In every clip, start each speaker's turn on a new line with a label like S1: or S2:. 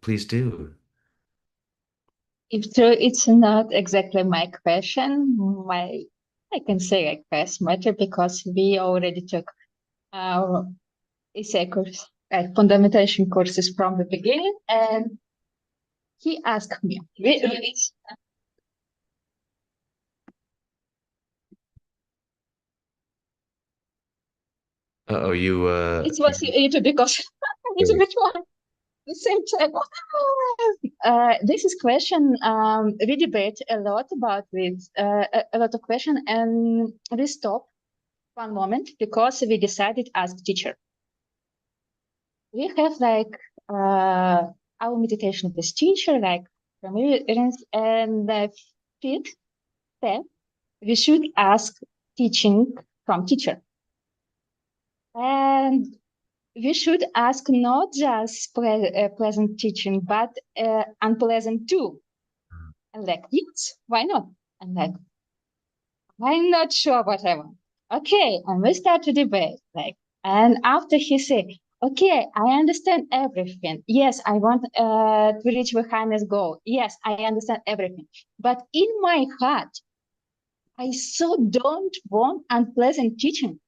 S1: Please do.
S2: If so, it's not exactly my question, my I can say like past matter because we already took our essay course, fundamentation courses from the beginning, and he asked me,
S1: Oh,
S2: it was a little because a little bit more at the same time. This is question we debate a lot about with a lot of question, and we stop one moment because we decided as teacher. We have like our meditation with teacher, like familiar, and the fifth step, we should ask teaching from teacher. And we should ask not just pleasant teaching, but unpleasant too. And like, yes, why not? And like, I'm not sure what I want. Okay, and we start to debate. Like, and after he said, okay, I understand everything. Yes, I want to reach the highest goal. Yes, I understand everything. But in my heart, I so don't want unpleasant teaching.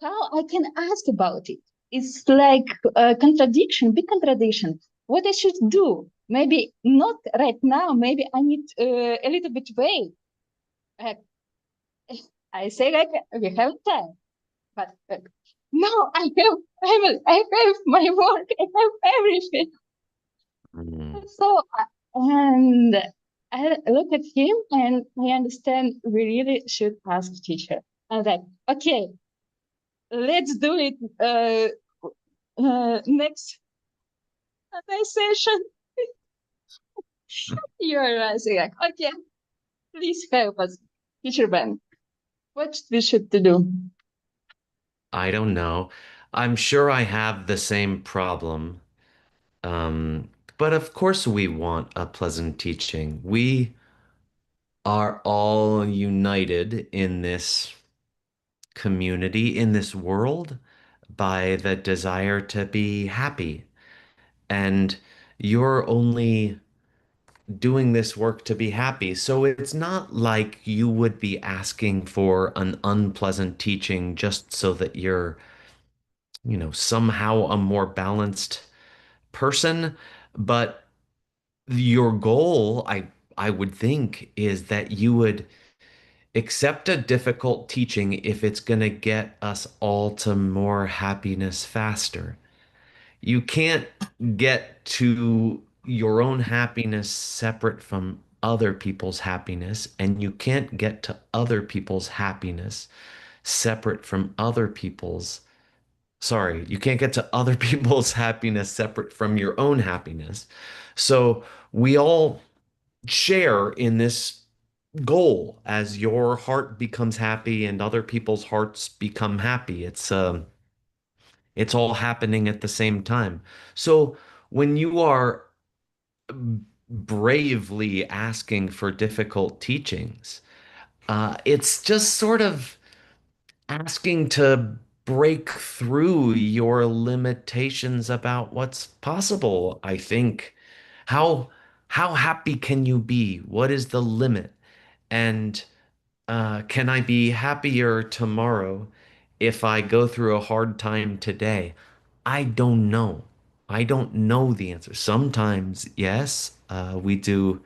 S2: How I can ask about it? It's like a contradiction, big contradiction. What I should do? Maybe not right now. Maybe I need a little bit wait. Uh, I say like we have time, but no, I have my work. I have everything.
S1: Mm.
S2: So and I look at him and I understand we really should ask teacher. I'm like, okay, let's do it next session. You're saying like, okay, please help us, teacher Ben. What we should to do?
S1: I don't know. I'm sure I have the same problem. But of course we want a pleasant teaching. We are all united in this community, in this world, by the desire to be happy. And you're only doing this work to be happy. So it's not like you would be asking for an unpleasant teaching just so that you're, somehow a more balanced person. But your goal, I would think, is that you would accept a difficult teaching if it's going to get us all to more happiness faster. You can't get to your own happiness separate from other people's happiness, and you can't get to other people's happiness separate from other people's. Sorry, you can't get to other people's happiness separate from your own happiness. So we all share in this goal as your heart becomes happy and other people's hearts become happy. It's all happening at the same time. So when you are bravely asking for difficult teachings, it's just sort of asking to break through your limitations about what's possible, I think. How how happy can you be? What is the limit? And can I be happier tomorrow if I go through a hard time today? I don't know. I don't know the answer. Sometimes, yes, we do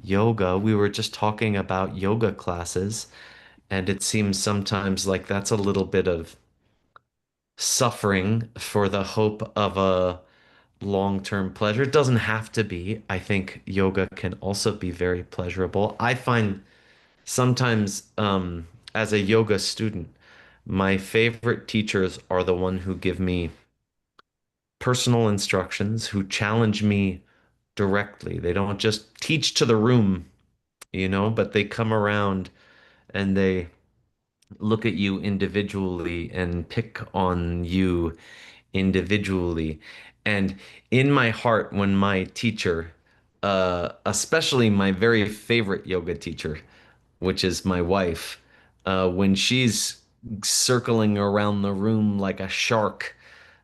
S1: yoga. We were just talking about yoga classes, and it seems sometimes like that's a little bit of suffering for the hope of a long-term pleasure. It doesn't have to be. I think yoga can also be very pleasurable. I find sometimes, as a yoga student, my favorite teachers are the one who give me personal instructions, who challenge me directly. They don't just teach to the room, but they come around and they look at you individually and pick on you individually. And in my heart, when my teacher, especially my very favorite yoga teacher, which is my wife, when she's circling around the room like a shark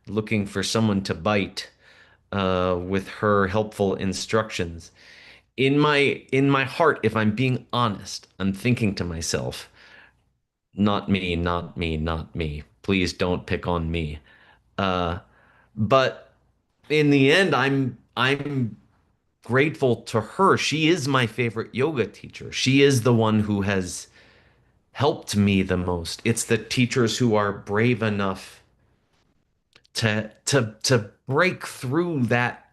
S1: looking for someone to bite, with her helpful instructions. In my heart, if I'm being honest, I'm thinking to myself, not me, not me, not me. Please don't pick on me. Uh, but in the end, I'm grateful to her. She is my favorite yoga teacher. She is the one who has helped me the most. It's the teachers who are brave enough to break through that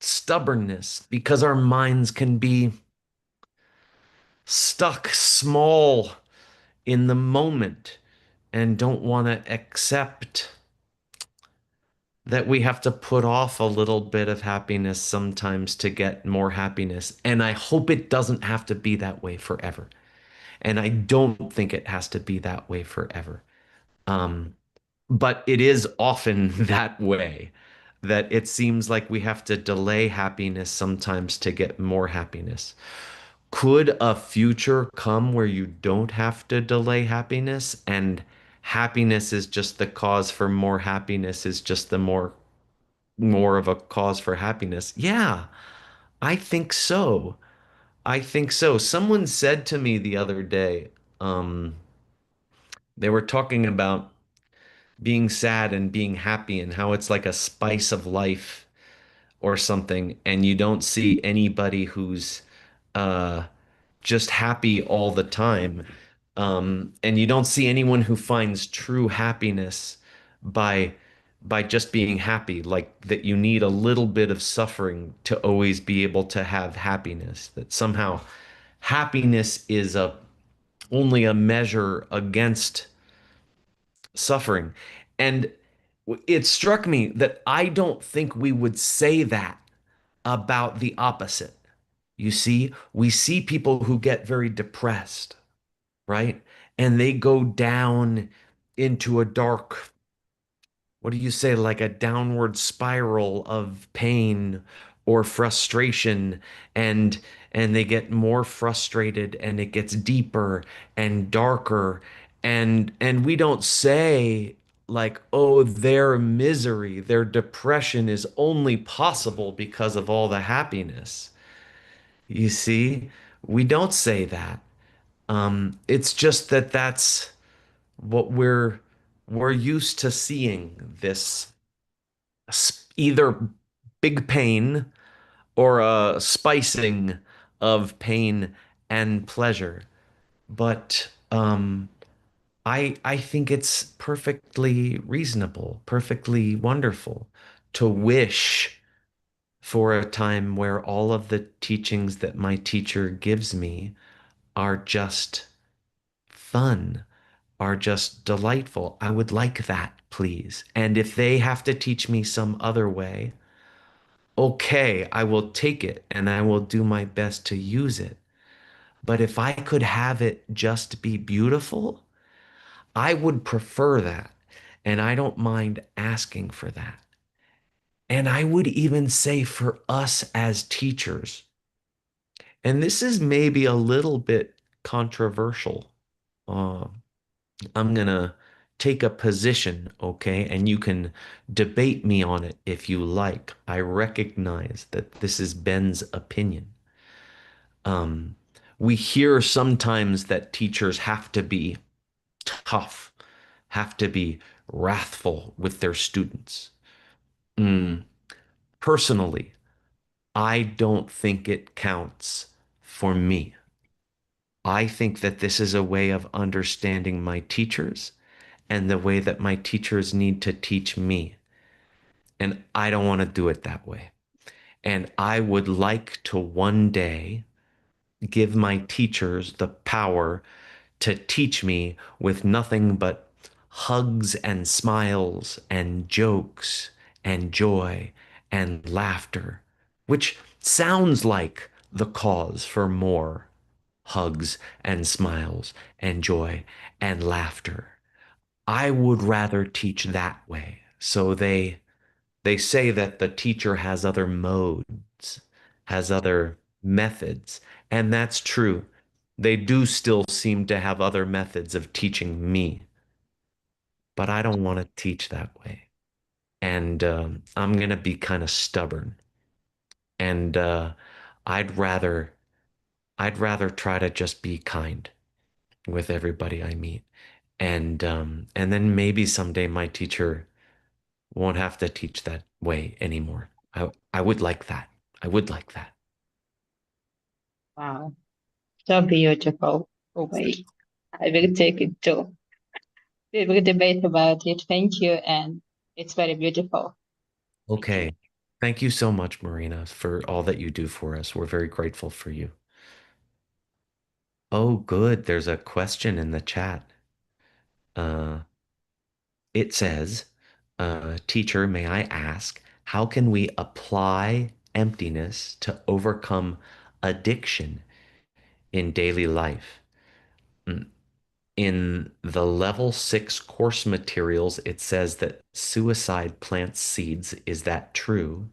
S1: stubbornness because our minds can be stuck small in the moment and don't want to accept that we have to put off a little bit of happiness sometimes to get more happiness. And I hope it doesn't have to be that way forever. And I don't think it has to be that way forever. Um, but it is often that way, that it seems like we have to delay happiness sometimes to get more happiness. Could a future come where you don't have to delay happiness and happiness is just the cause for more happiness is just the more of a cause for happiness? Yeah, I think so. I think so. Someone said to me the other day, um, they were talking about being sad and being happy and how it's like a spice of life or something, and you don't see anybody who's uh just happy all the time. And you don't see anyone who finds true happiness by just being happy, like that you need a little bit of suffering to always be able to have happiness, that somehow happiness is a only a measure against suffering. And it struck me that I don't think we would say that about the opposite. You see, we see people who get very depressed, right? And they go down into a dark, what do you say, like a downward spiral of pain or frustration, and they get more frustrated and it gets deeper and darker, and we don't say like, oh, their misery, their depression is only possible because of all the happiness. You see, we don't say that. It's just that that's what we're used to seeing, this either big pain or a spicing of pain and pleasure. But I think it's perfectly reasonable, perfectly wonderful to wish for a time where all of the teachings that my teacher gives me are just fun, are just delightful. I would like that, please. And if they have to teach me some other way, okay, I will take it and I will do my best to use it. But if I could have it just be beautiful, I would prefer that. And I don't mind asking for that. And I would even say for us as teachers, and this is maybe a little bit controversial. Uh, I'm gonna take a position, okay? And you can debate me on it if you like. I recognize that this is Ben's opinion. Um, we hear sometimes that teachers have to be tough, have to be wrathful with their students. Mm, Personally, I don't think it counts for me. I think that this is a way of understanding my teachers and the way that my teachers need to teach me. And I don't want to do it that way. And I would like to one day give my teachers the power to teach me with nothing but hugs and smiles and jokes and joy and laughter, which sounds like the cause for more hugs and smiles and joy and laughter. I would rather teach that way. So they say that the teacher has other modes, has other methods, and that's true. They do still seem to have other methods of teaching me, but I don't want to teach that way. and I'm gonna be kind of stubborn, and I'd rather I'd rather try to just be kind with everybody I meet, and then maybe someday my teacher won't have to teach that way anymore. I would like that. I would like that.
S2: Wow, so beautiful. Wait, I will take it too. We will debate about it. Thank you, and it's very beautiful. Thank you.
S1: Okay. Thank you so much, Marina, for all that you do for us. We're very grateful for you. Oh, good. There's a question in the chat. Uh, it says, Teacher, may I ask, how can we apply emptiness to overcome addiction in daily life? Mm, In the level 6 course materials, it says that suicide plants seeds. Is that true?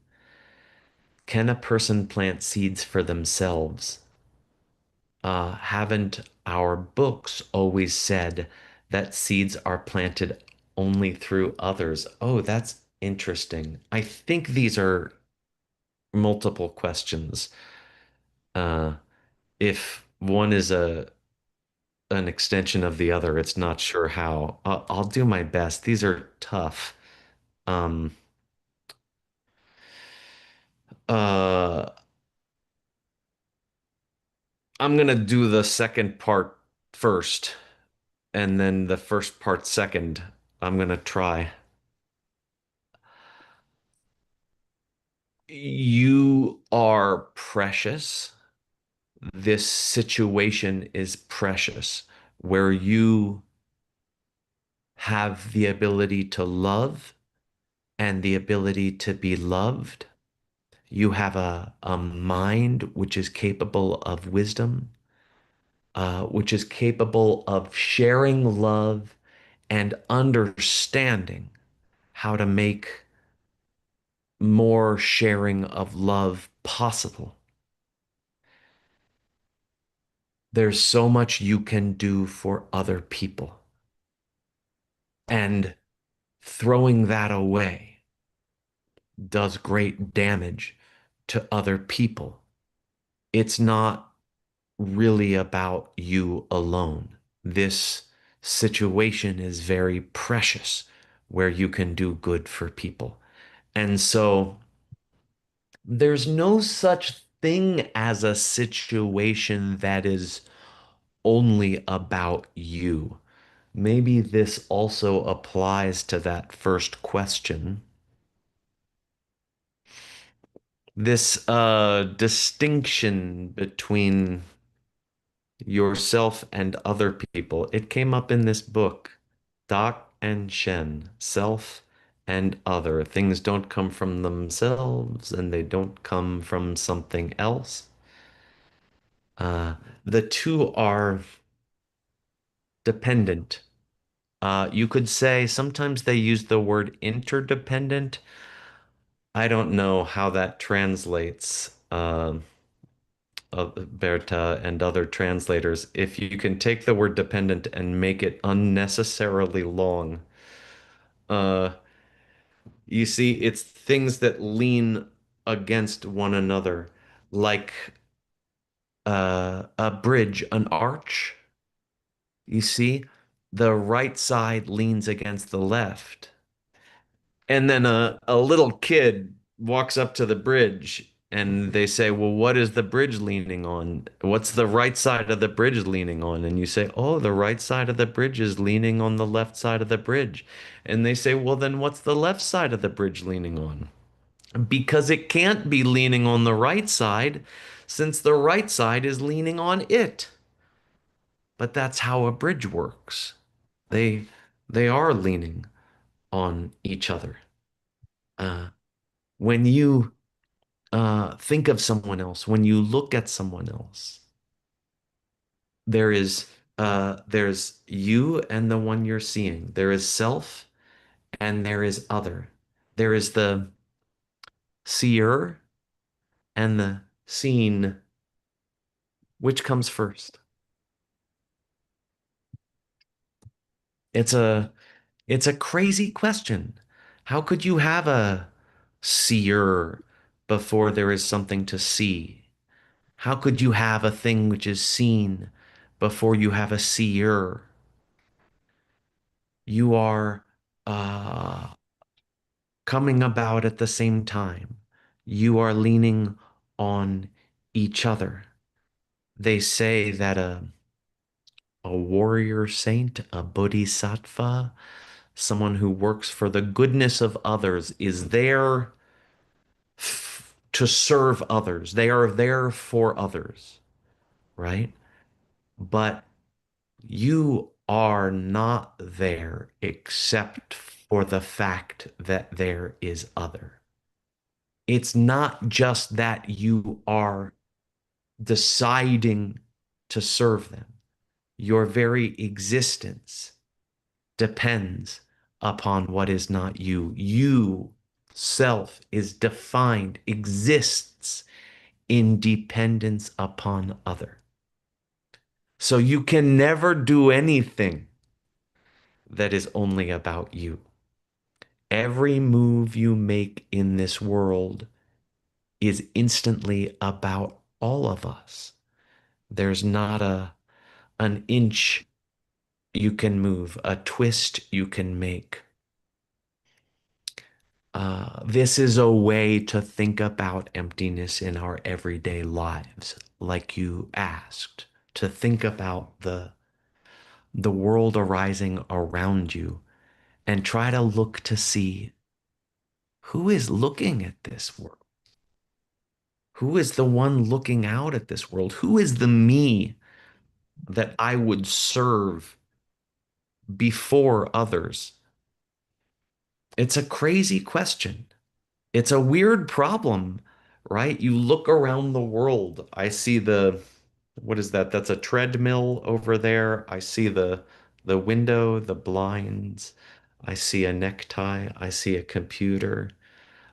S1: Can a person plant seeds for themselves? Haven't our books always said that seeds are planted only through others? Oh, that's interesting. I think these are multiple questions. Uh, if one is a an extension of the other, it's not sure how. I'll do my best. These are tough. Um, uh, I'm gonna do the second part first, and then the first part second. I'm gonna try. You are precious. This situation is precious, where you have the ability to love and the ability to be loved. You have a mind which is capable of wisdom, which is capable of sharing love and understanding how to make more sharing of love possible. There's so much you can do for other people. And throwing that away does great damage to other people. It's not really about you alone. This situation is very precious where you can do good for people. And so there's no such thing as a situation that is only about you. Maybe this also applies to that first question. This distinction between yourself and other people. It came up in this book, Doc and Shen, Self and Other. Things don't come from themselves and they don't come from something else. Uh, the two are dependent. You could say sometimes they use the word interdependent. I don't know how that translates. Berta and other translators, if you can take the word dependent and make it unnecessarily long, uh, you see, it's things that lean against one another, like a bridge, an arch. You see, the right side leans against the left. And then a little kid walks up to the bridge and they say, well, what is the bridge leaning on? What's the right side of the bridge leaning on? And you say, oh, the right side of the bridge is leaning on the left side of the bridge. And they say, well, then what's the left side of the bridge leaning on? Because it can't be leaning on the right side since the right side is leaning on it. But that's how a bridge works. They they are leaning on each other. Uh, when you think of someone else, when you look at someone else, there is there's you and the one you're seeing. There is self and there is other. There is the seer and the seen. Which comes first? It's a it's a crazy question. How could you have a seer before there is something to see? How could you have a thing which is seen before you have a seer? You are uh, coming about at the same time. You are leaning on each other. They say that a warrior saint, a bodhisattva, someone who works for the goodness of others, is there to serve others. They are there for others, right? But you are not there except for the fact that there is other. It's not just that you are deciding to serve them. Your very existence depends upon what is not you. You, self, is defined, exists in dependence upon other. So you can never do anything that is only about you. Every move you make in this world is instantly about all of us. There's not an inch you can move, a twist you can make. This is a way to think about emptiness in our everyday lives, like you asked, to think about the world arising around you and try to look to see who is looking at this world. Who is the one looking out at this world? Who is the me that I would serve before others? It's a crazy question. It's a weird problem, right? You look around the world. I see what is that? That's a treadmill over there. I see the window, the blinds. I see a necktie. I see a computer.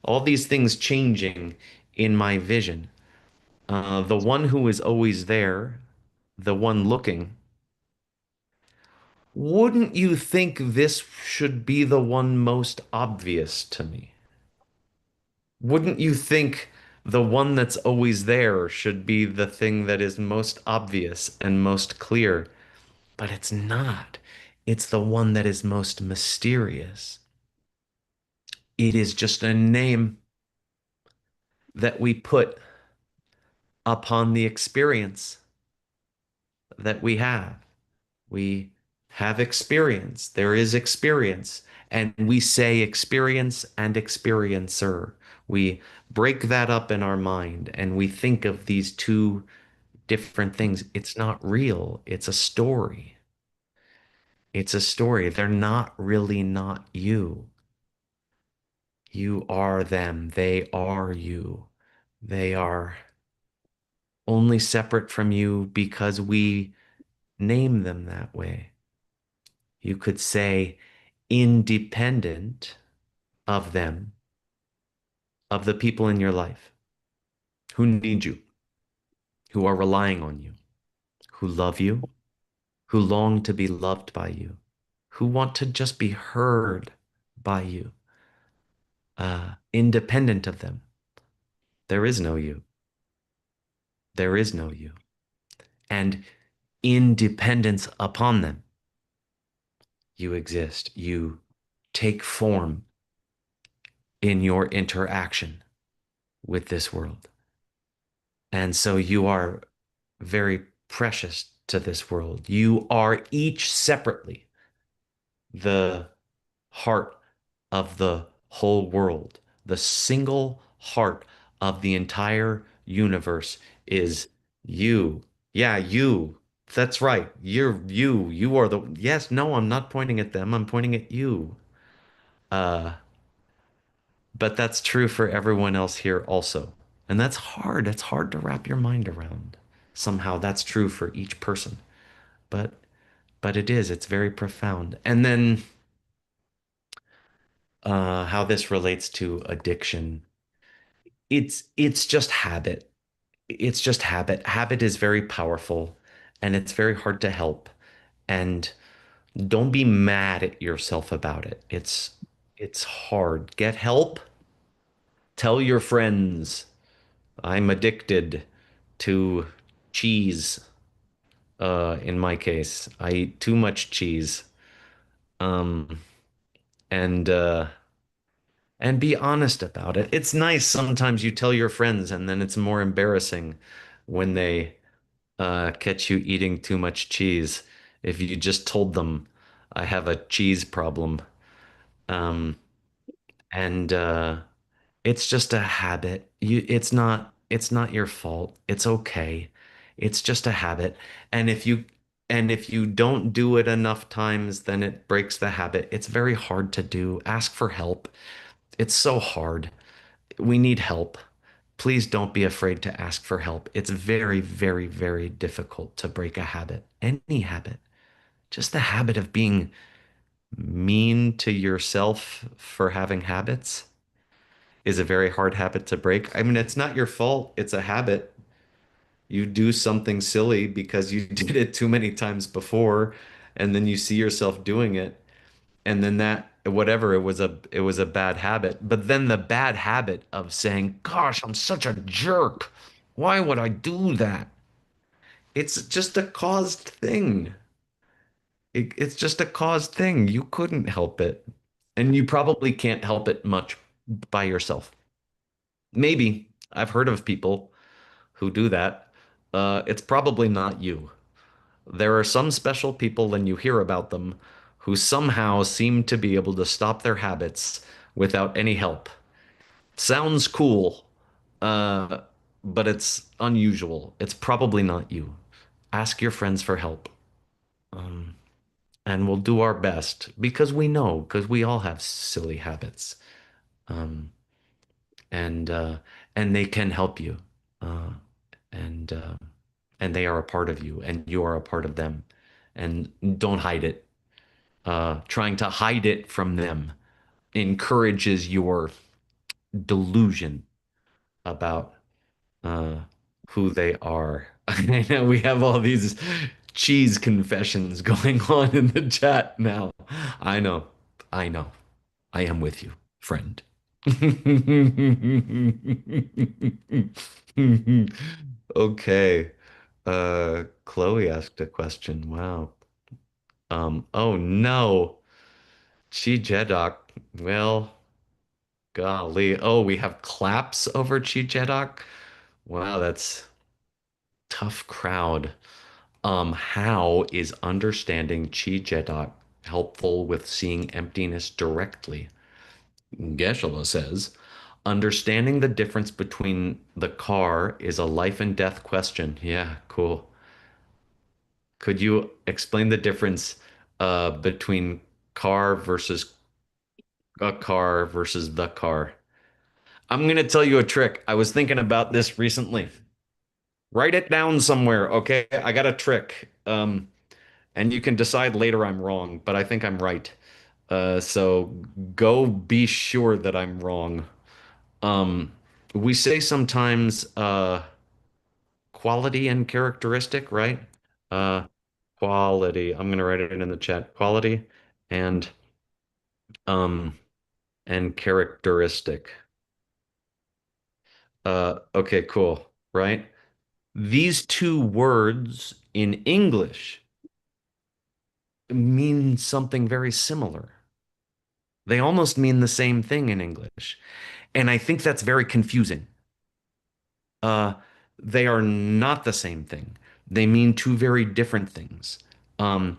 S1: All these things changing in my vision. The one who is always there, the one looking, wouldn't you think this should be the one most obvious to me? Wouldn't you think the one that's always there should be the thing that is most obvious and most clear? But it's not. It's the one that is most mysterious. It is just a name that we put upon the experience that we have. We have experience. There is experience. And we say experience and experiencer. We break that up in our mind and we think of these two different things. It's not real. It's a story. It's a story. They're not really not you. You are them. They are you. They are only separate from you because we name them that way. You could say independent of them, of the people in your life who need you, who are relying on you, who love you, who long to be loved by you, who want to just be heard by you, independent of them. There is no you. There is no you. And in dependence upon them, you exist. You take form in your interaction with this world. And so you are very precious to this world. You are each separately the heart of the whole world. The single heart of the entire universe is you. Yeah, you. That's right. You're you. You are the. Yes, no, I'm not pointing at them. I'm pointing at you. Uh, but that's true for everyone else here also. And that's hard. That's hard to wrap your mind around. Somehow that's true for each person. But but it is. It's very profound. And then how this relates to addiction. It's just habit. It's just habit. Habit is very powerful and it's very hard to help. And don't be mad at yourself about it. It's hard. Get help. Tell your friends. I'm addicted to cheese. In my case, I eat too much cheese. Um, and and be honest about it. It's nice sometimes you tell your friends and then it's more embarrassing when they catch you eating too much cheese. If you just told them I have a cheese problem. Um, and it's just a habit. It's not your fault. It's okay. It's just a habit. And if you don't do it enough times, then it breaks the habit. It's very hard to do. Ask for help. It's so hard. We need help. Please don't be afraid to ask for help. It's very, very, very difficult to break a habit, any habit. Just the habit of being mean to yourself for having habits is a very hard habit to break. I mean, it's not your fault. It's a habit. You do something silly because you did it too many times before, and then you see yourself doing it, and then that whatever it was a bad habit. But then the bad habit of saying, "Gosh, I'm such a jerk. Why would I do that?" It's just a caused thing. It's just a caused thing. You couldn't help it, and you probably can't help it much by yourself. Maybe I've heard of people who do that. It's probably not you. There are some special people, and you hear about them, who somehow seem to be able to stop their habits without any help. Sounds cool, uh, but it's unusual. It's probably not you. Ask your friends for help, um, and we'll do our best because we know, because we all have silly habits, um, and and they can help you, uh, and uh, and they are a part of you, and you are a part of them, and don't hide it. Trying to hide it from them encourages your delusion about uh, who they are. I know we have all these cheese confessions going on in the chat now. I know, I know. I am with you, friend. Okay. Chloe asked a question. Wow. Oh no. Chi Jedok. Well, golly. Oh, we have claps over Chi Jedok. Wow, that's tough crowd. How is understanding Chi Jedok helpful with seeing emptiness directly? Geshe says, understanding the difference between the car is a life and death question. Yeah, cool. Could you explain the difference between car versus a car versus the car? I'm gonna tell you a trick. I was thinking about this recently. Write it down somewhere, okay? I got a trick. And you can decide later I'm wrong, but I think I'm right. So go be sure that I'm wrong. Um, we say sometimes quality and characteristic, right? Uh, quality. I'm gonna write it in the chat. Quality and um and characteristic. Okay, cool. Right? These two words in English mean something very similar. They almost mean the same thing in English. And I think that's very confusing. Uh, they are not the same thing. They mean two very different things. Um,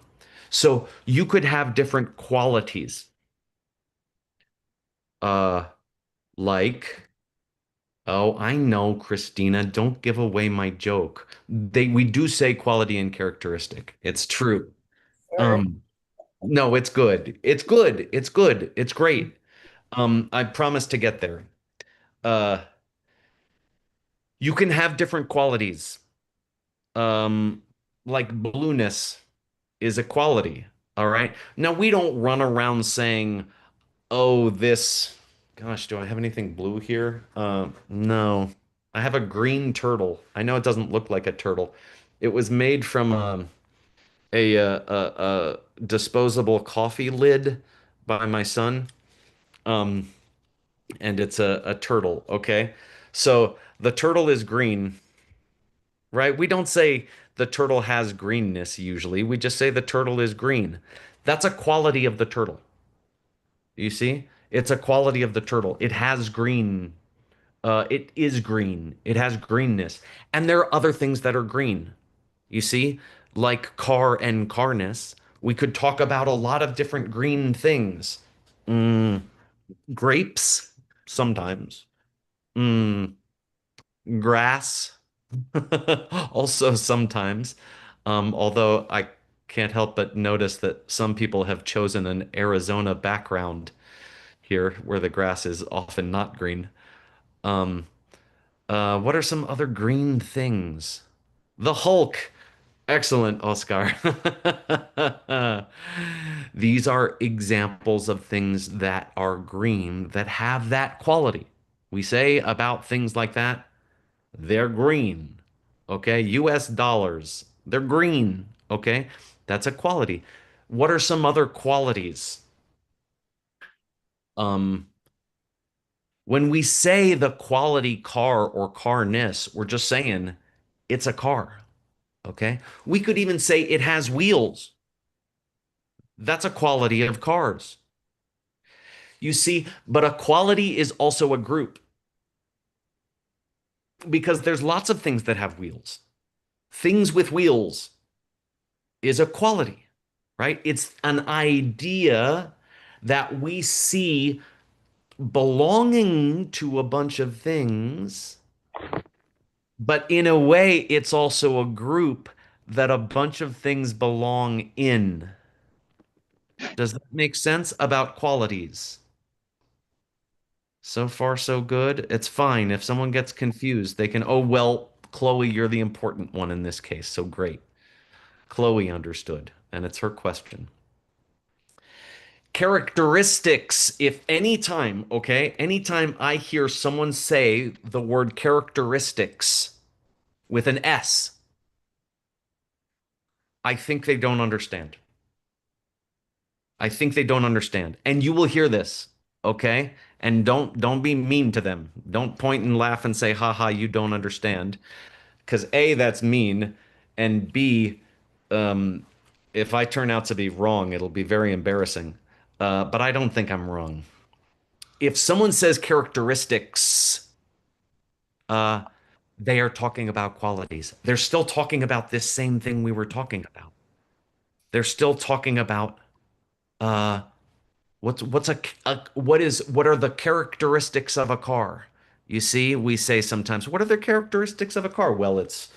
S1: so you could have different qualities, uh, like, oh, I know, Christina, don't give away my joke. We do say quality and characteristic. It's true.
S2: Sorry.
S1: Um, no, it's good. It's good. It's good. It's great. I promise to get there. Uh, you can have different qualities. Um, like blueness is a quality. All right. Now we don't run around saying, "Oh, this." Gosh, do I have anything blue here? No. I have a green turtle. I know it doesn't look like a turtle. It was made from a disposable coffee lid by my son. Um, and it's a turtle, okay? So the turtle is green, right? We don't say the turtle has greenness usually. We just say the turtle is green. That's a quality of the turtle. You see? It's a quality of the turtle. It has green. It is green. It has greenness. And there are other things that are green. You see? Like car and carness. We could talk about a lot of different green things. Mm, grapes, sometimes. Mm, grass, also sometimes. Although I can't help but notice that some people have chosen an Arizona background here where the grass is often not green. Um, what are some other green things? The Hulk. Excellent, Oscar. These are examples of things that are green that have that quality. We say about things like that, they're green. Okay, US dollars, they're green. Okay, that's a quality. What are some other qualities? Um, when we say the quality car or carness, we're just saying it's a car. Okay, we could even say it has wheels. That's a quality of cars. You see, but a quality is also a group because there's lots of things that have wheels. Things with wheels is a quality, right? It's an idea that we see belonging to a bunch of things, but in a way, it's also a group that a bunch of things belong in. Does that make sense about qualities? So far, so good. It's fine. If someone gets confused, they can, oh, well, Chloe, you're the important one in this case. So great. Chloe understood, and it's her question. Characteristics. If anytime, okay, anytime I hear someone say the word characteristics with an S, I think they don't understand. I think they don't understand. And you will hear this, okay? And don't be mean to them. Don't point and laugh and say, "Ha ha, you don't understand." Because A, that's mean, and B, um, if I turn out to be wrong, it'll be very embarrassing. But I don't think I'm wrong. If someone says characteristics, uh, they are talking about qualities. They're still talking about this same thing we were talking about. They're still talking about uh, what are the characteristics of a car? You see, we say sometimes, what are the characteristics of a car? Well, it's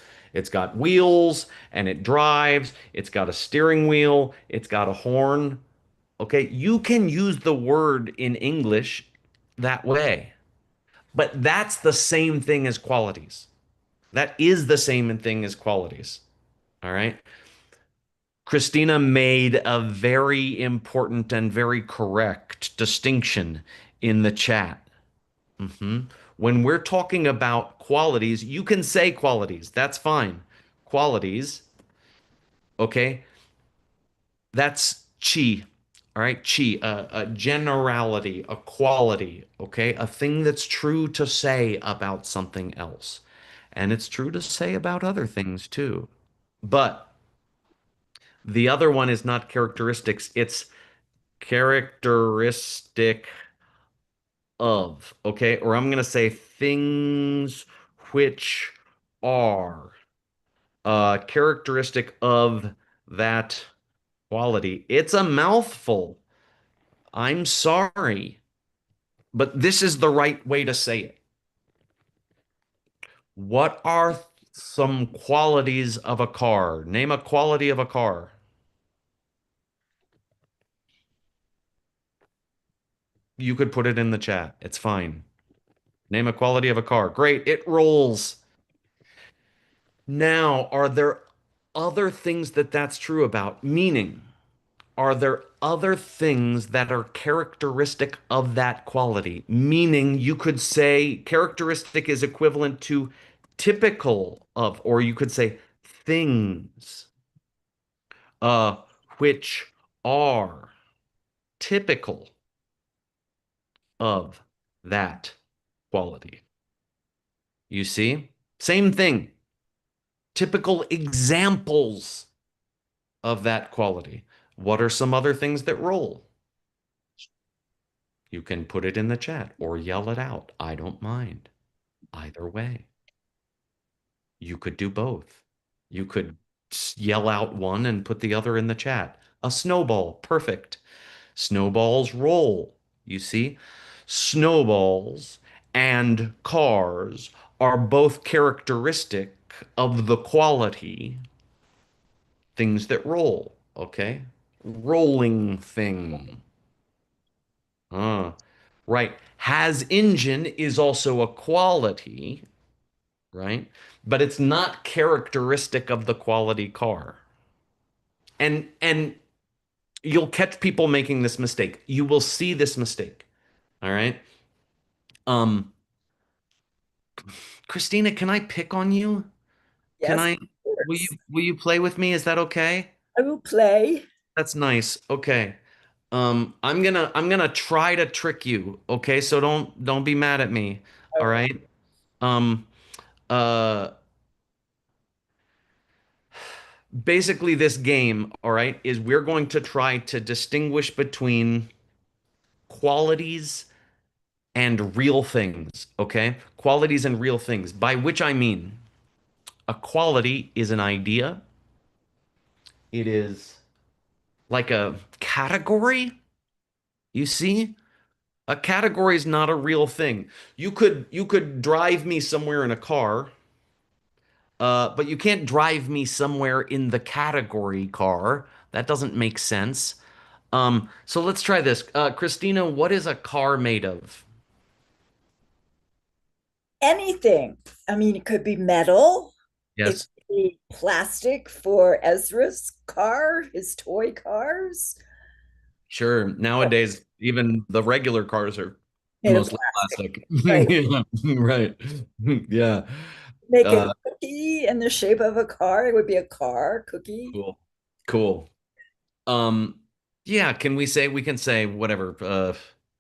S1: got wheels and it drives, it's got a steering wheel, it's got a horn. Okay, you can use the word in English that way, but that's the same thing as qualities. That is the same thing as qualities. All right. Christina made a very important and very correct distinction in the chat. Mhm. When we're talking about qualities, you can say qualities. That's fine. Qualities, okay? That's chi. All right, chi, a generality, a quality, okay? A thing that's true to say about something else. And it's true to say about other things too. But the other one is not characteristics, it's characteristic of, okay? Or I'm going to say things which are characteristic of that quality. It's a mouthful. I'm sorry, but this is the right way to say it. What are some qualities of a car? Name a quality of a car. You could put it in the chat. It's fine. Name a quality of a car. Great. It rolls. Now, are there other things that that's true about? Meaning, are there other things that are characteristic of that quality? Meaning, you could say characteristic is equivalent to typical of, or you could say things, uh, which are typical of that quality. You see? Same thing. Typical examples of that quality. What are some other things that roll? You can put it in the chat or yell it out. I don't mind. Either way. You could do both. You could yell out one and put the other in the chat. A snowball. Perfect. Snowballs roll. You see? Snowballs and cars are both characteristic of the quality things that roll. Okay? Rolling thing. Ah, right. Has engine is also a quality, right? But it's not characteristic of the quality car. And you'll catch people making this mistake. You will see this mistake. All right. Um, Christina, can I pick on you? Can
S3: Yes, of
S1: I?
S3: course.
S1: Will you play with me? Is that okay?
S3: I will play.
S1: That's nice. Okay. I'm gonna try to trick you. Okay, so don't be mad at me.
S3: All
S1: All
S3: right.
S1: right. Um, uh, Basically this game, all right, is we're going to try to distinguish between qualities and real things, okay? Qualities and real things, by which I mean a quality is an idea. It is like a category, you see? A category is not a real thing. You could drive me somewhere in a car, but you can't drive me somewhere in the category car. That doesn't make sense. So let's try this. Christina, what is a car made of?
S3: Anything. I mean, it could be metal. It
S1: Yes.
S3: could be plastic for Ezra's car, his toy cars.
S1: Sure. Nowadays, even the regular cars are
S3: Made of
S1: mostly
S3: plastic.
S1: plastic.
S3: Right.
S1: Yeah, right. Yeah.
S3: Make a
S1: Uh,
S3: cookie in the shape of a car. It would be a car cookie.
S1: cool. Cool. Um, yeah, we can say whatever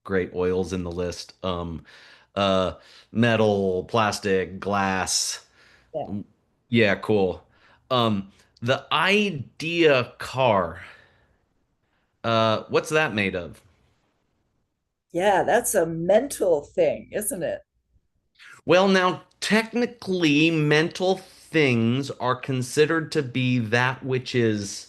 S1: great oils in the list. Uh Metal, plastic, glass.
S3: Yeah.
S1: Yeah, cool. The idea car. What's that made of?
S3: Yeah, that's a mental thing, isn't it?
S1: Well, now, technically, mental things are considered to be that which is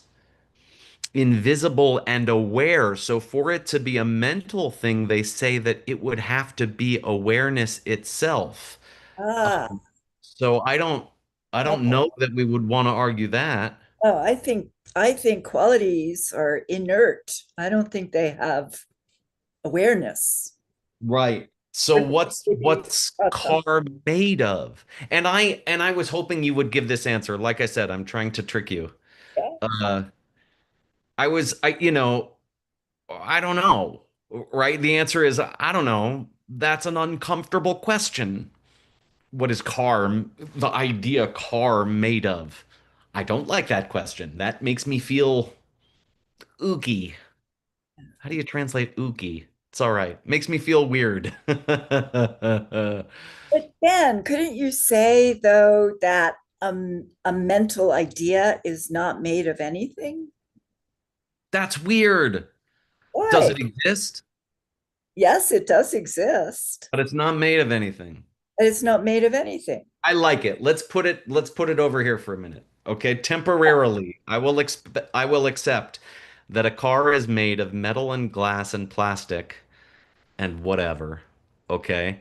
S1: invisible and aware. So, for it to be a mental thing, they say that it would have to be awareness itself.
S3: Ah,
S1: So, I don't
S3: oh,
S1: know that we would want to argue that.
S3: oh, I think qualities are inert. I don't think they have awareness.
S1: Right. So,
S3: Maybe
S1: what's
S3: something.
S1: car made of? And I was hoping you would give this answer. Like I said, I'm trying to trick you.
S3: Yeah.
S1: Uh, I don't know, right? The answer is I don't know. That's an uncomfortable question. What is the idea car made of? I don't like that question. That makes me feel ooky. How do you translate ooky? It's all right. Makes me feel weird.
S3: But then, couldn't you say though that a mental idea is not made of anything?
S1: That's weird. Does
S3: Why?
S1: it exist?
S3: Yes, it does exist,
S1: But it's not made of anything.
S3: but it's not made of anything.
S1: I like it. Let's put it over here for a minute. Okay, temporarily, I will accept that a car is made of metal and glass and plastic and whatever. Okay?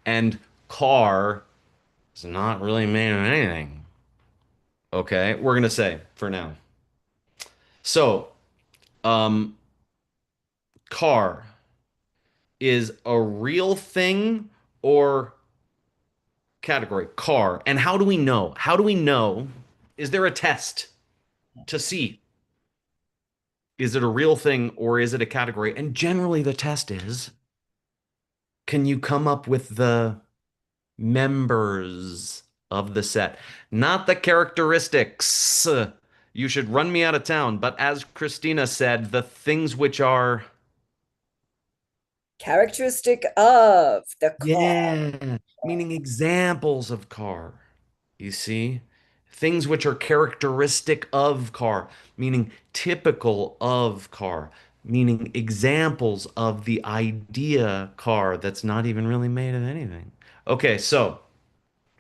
S1: And car is not really made of anything. Okay? We're gonna say for now. So, um, car is a real thing or category? Car. And how do we know? How do we know? Is there a test to see? Is it a real thing or is it a category? And generally, the test is can you come up with the members of the set? Not the characteristics. You should run me out of town. But as Christina said, the things which are
S3: Characteristic of the car.
S1: Yeah, meaning examples of car. You see? Things which are characteristic of car, meaning typical of car, meaning examples of the idea car that's not even really made of anything. Okay, so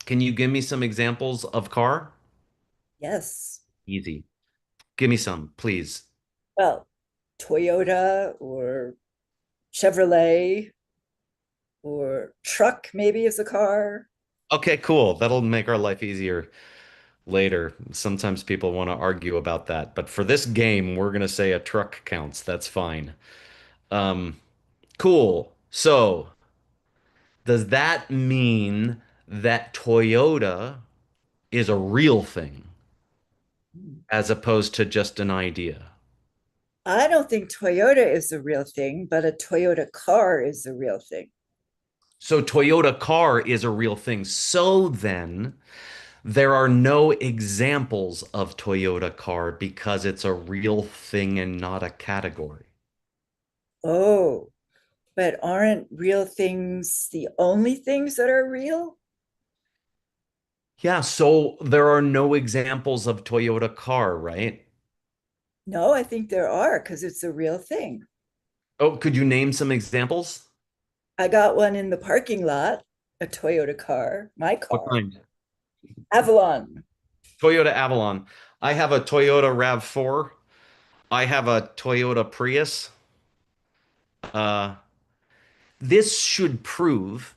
S1: can you give me some examples of car?
S3: Yes.
S1: Easy. Give me some, please.
S3: Well, Toyota or Chevrolet or truck maybe is a car.
S1: Okay, cool. That'll make our life easier later. Sometimes people want to argue about that, but for this game, we're gonna say a truck counts. That's fine. Um, cool. So, does that mean that Toyota is a real thing as opposed to just an idea?
S3: I don't think Toyota is a real thing, but a Toyota car is a real thing.
S1: So, Toyota car is a real thing. So then, there are no examples of Toyota car because it's a real thing and not a category.
S3: Oh, but aren't real things the only things that are real?
S1: Yeah, so there are no examples of Toyota car, right?
S3: No, I think there are because it's a real thing.
S1: Oh, could you name some examples?
S3: I got one in the parking lot, a Toyota car, my
S1: What
S3: car,
S1: kind?
S3: Avalon.
S1: Toyota Avalon. I have a Toyota RAV4. I have a Toyota Prius. Uh, this should prove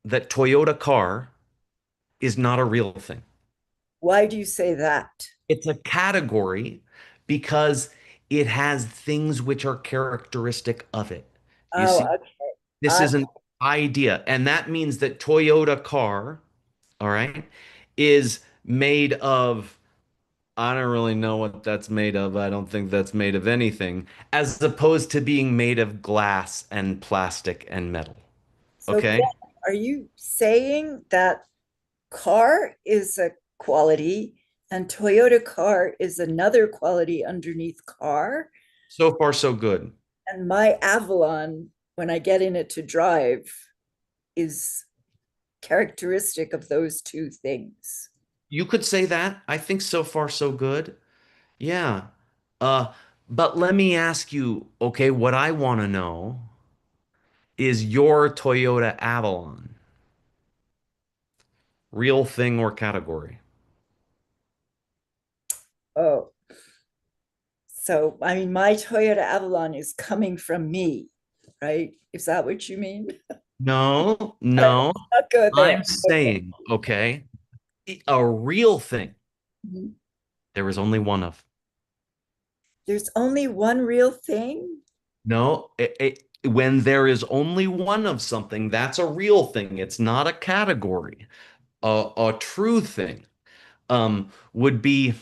S1: that Toyota car is not a real thing.
S3: Why do you say that?
S1: It's a category because it has things which are characteristic of it. You
S3: Oh,
S1: see,
S3: okay.
S1: this
S3: I,
S1: is an idea, and that means that Toyota car, all right, is made of, I don't really know what that's made of. I don't think that's made of anything, as opposed to being made of glass and plastic and metal.
S3: so
S1: Okay?
S3: Ben, are you saying that car is a quality and Toyota car is another quality underneath car?
S1: So far, so good.
S3: And my Avalon, when I get in it to drive, is characteristic of those two things.
S1: You could say that. I think so far, so good. Yeah. Uh, but let me ask you, okay, what I want to know is your Toyota Avalon, real thing or category?
S3: Oh, so I mean, my Toyota Avalon is coming from me, right? Is that what you mean?
S1: No,
S3: Let's
S1: no.
S3: not go there.
S1: I'm saying, okay, a real thing.
S3: Okay.
S1: There is only one of.
S3: There's only one real thing.
S1: No, when there is only one of something, that's a real thing. It's not a category. A true thing would be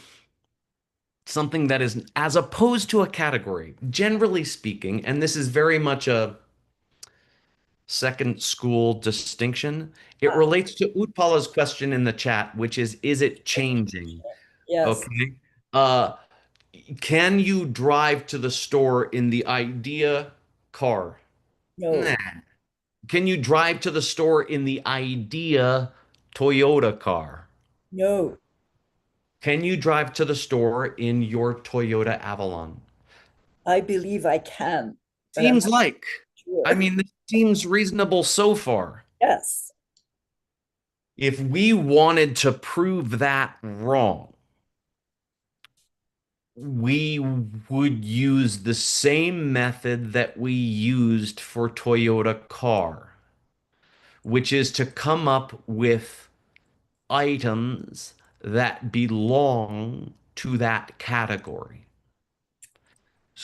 S1: something that is as opposed to a category, generally speaking, and this is very much a second school distinction. It
S3: Ah,
S1: relates to Utpala's question in the chat, which is it changing?
S3: yes.
S1: Okay. Uh, can you drive to the store in the idea car? Nah.
S3: No,
S1: Can you drive to the store in the idea Toyota car?
S3: no.
S1: Can you drive to the store in your Toyota Avalon?
S3: I believe I can, but I'm
S1: Seems
S3: not
S1: like. I
S3: sure.
S1: mean, this seems reasonable so far.
S3: Yes.
S1: If we wanted to prove that wrong, we would use the same method that we used for Toyota car, which is to come up with items that belong to that category.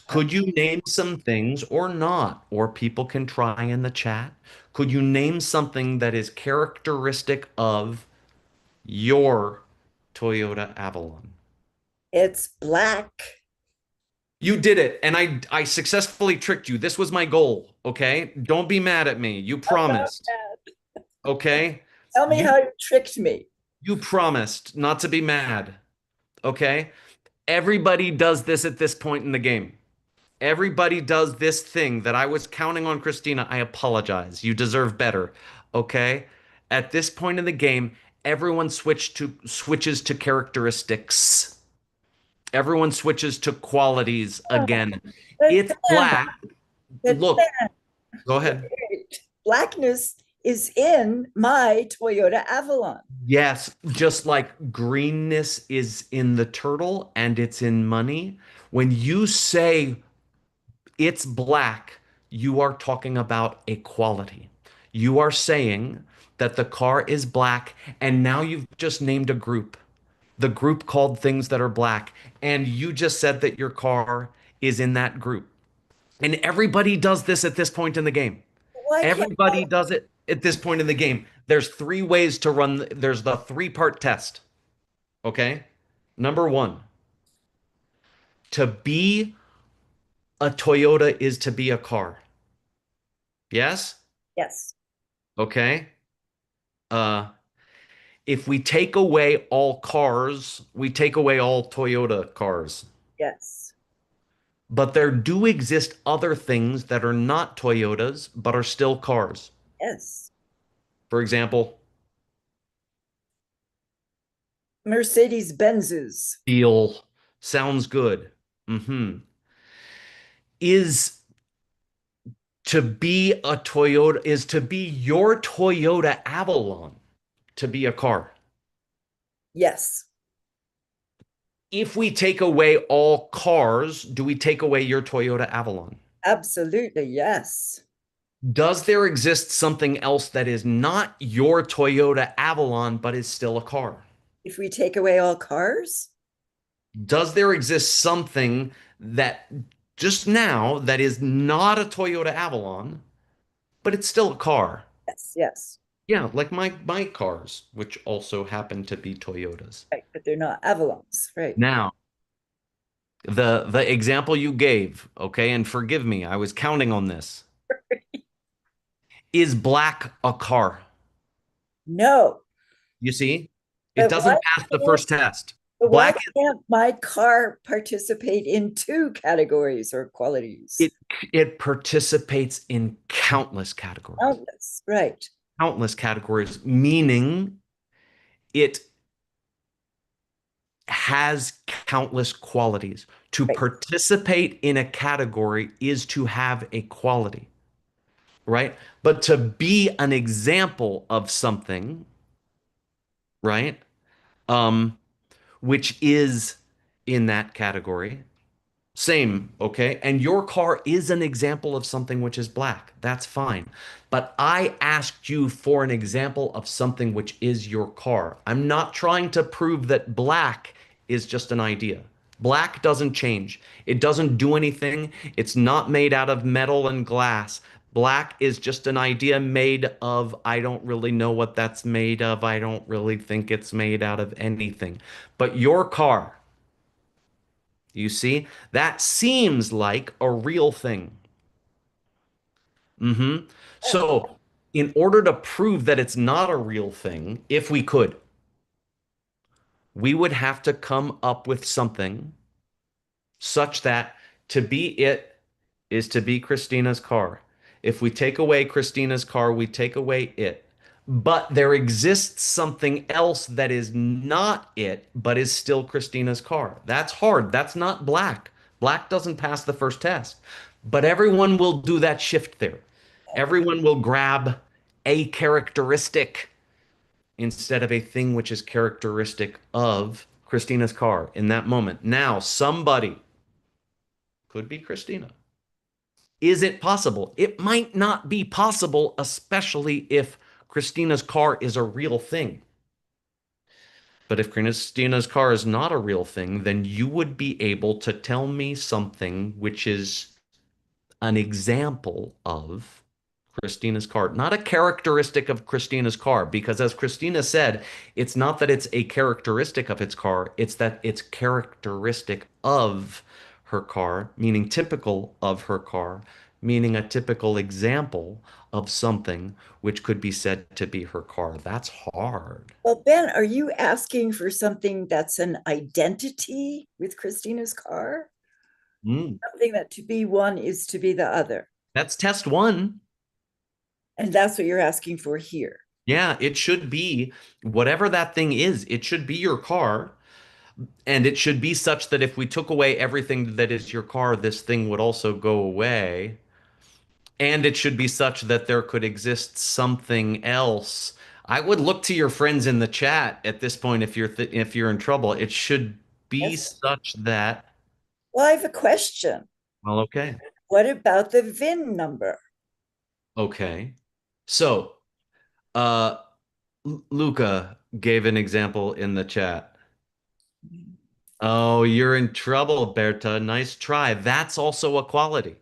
S3: Uh,
S1: Could you name some things or not? Or people can try in the chat. Could you name something that is characteristic of your Toyota Avalon?
S3: it's black.
S1: You did it, and I successfully tricked you. This was my goal, okay? Don't be mad at me. You
S3: I'm not
S1: promised,
S3: mad.
S1: okay?
S3: Tell me
S1: You
S3: how you tricked me.
S1: you promised not to be mad, okay? Everybody does this at this point in the game. Everybody does this thing that I was counting on Christina. I apologize. You deserve better. Okay? At this point in the game, everyone switches to characteristics. Everyone switches to qualities again.
S3: But
S1: It's black.
S3: but
S1: Look, go ahead.
S3: blackness is in my Toyota Avalon.
S1: Yes, just like greenness is in the turtle and it's in money. When you say it's black, you are talking about a quality. You are saying that the car is black, and now you've just named a group. The group called things that are black, and you just said that your car is in that group. And everybody does this at this point in the game.
S3: Why can't I?
S1: Everybody does it at this point in the game. There's three ways to run, there's the three-part test. Okay? Number one, to be a Toyota is to be a car. Yes?
S3: Yes,
S1: Okay. Uh, if we take away all cars, we take away all Toyota cars.
S3: yes,
S1: But there do exist other things that are not Toyotas, but are still cars.
S3: yes.
S1: For example,
S3: Mercedes Benzes.
S1: steel sounds good. Hmm. Is to be a Toyota, is to be your Toyota Avalon to be a car.
S3: Yes,
S1: If we take away all cars, do we take away your Toyota Avalon?
S3: absolutely. Yes.
S1: Does there exist something else that is not your Toyota Avalon but is still a car?
S3: If we take away all cars,
S1: Does there exist something that just now that is not a Toyota Avalon but it's still a car?
S3: yes, yes.
S1: Yeah, like my cars, which also happen to be Toyotas.
S3: Right, but they're not Avalons, right?
S1: Now, the example you gave, okay, and forgive me, I was counting on this. Is black a car?
S3: No.
S1: You see? It
S3: But
S1: doesn't pass the
S3: can't,
S1: first test.
S3: but why
S1: Black
S3: can't my car participate in two categories or qualities?
S1: it it participates in countless categories.
S3: Countless, right?
S1: Countless categories, meaning it has countless qualities. To
S3: Right.
S1: participate in a category is to have a quality, right? But to be an example of something, right? Um, which is in that category. Same, okay? And your car is an example of something which is black. That's fine. But I asked you for an example of something which is your car. I'm not trying to prove that black is just an idea. Black doesn't change. It doesn't do anything. It's not made out of metal and glass. Black is just an idea made of, I don't really know what that's made of. I don't really think it's made out of anything. But your car, you see, that seems like a real thing. So, in order to prove that it's not a real thing, if we could, we would have to come up with something such that to be it is to be Christina's car. If we take away Christina's car, we take away it. But there exists something else that is not it, but is still Christina's car. That's hard. That's not black. Black doesn't pass the first test. But everyone will do that shift there. Everyone will grab a characteristic instead of a thing which is characteristic of Christina's car in that moment. Now, somebody could be Christina. Is it possible? It might not be possible, especially if Christina's car is a real thing. But if Christina's car is not a real thing, then you would be able to tell me something which is an example of Christina's car, not a characteristic of Christina's car, because as Christina said, it's not that it's a characteristic of its car, it's that it's characteristic of her car, meaning typical of her car, meaning a typical example of something which could be said to be her car. That's hard.
S3: Well, Ben, are you asking for something that's an identity with Christina's car?
S1: Mm.
S3: Something that to be one is to be the other.
S1: That's test one.
S3: And that's what you're asking for here.
S1: Yeah, it should be whatever that thing is, it should be your car. And it should be such that if we took away everything that is your car, this thing would also go away. And it should be such that there could exist something else. I would look to your friends in the chat at this point if you're in trouble. It should be
S3: Yes.
S1: such that,
S3: Well, I have a question.
S1: well, okay.
S3: What about the VIN number?
S1: Okay. So, uh Luca gave an example in the chat. Oh, you're in trouble, Berta. Nice try. That's also a quality.